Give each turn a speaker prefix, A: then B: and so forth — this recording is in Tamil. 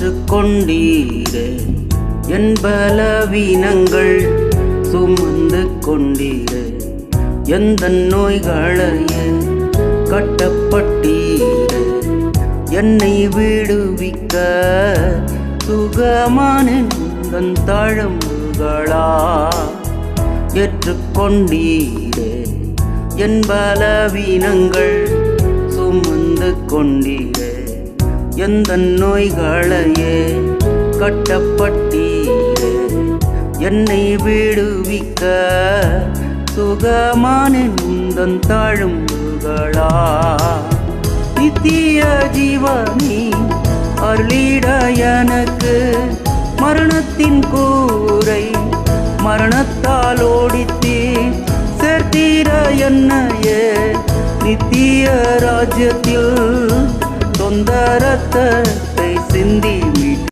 A: ஏற்றுக்கொண்டீரே என் பலவீனங்கள் சுமந்து கொண்டீரே எந்த நோய்களையே கட்டப்பட்டீரே என்னை விடுவிக்க சுகமான தன் தழும்புகளா ஏற்றுக்கொண்டீரே என் பலவீனங்கள் சுமந்து கொண்டீரே எந்த நோய்களையே கட்டப்பட்டீரே என்னை விடுவிக்க சுகமான தன் தழும்புகளா நித்திய ஜீவனே அருளிட எனக்கு மரணத்தின் கூரை மரணத்தால் ஓடித்தீ சேர்த்தீர என்னையே நித்திய ராஜ்யத்தில் சொந்த ரத்த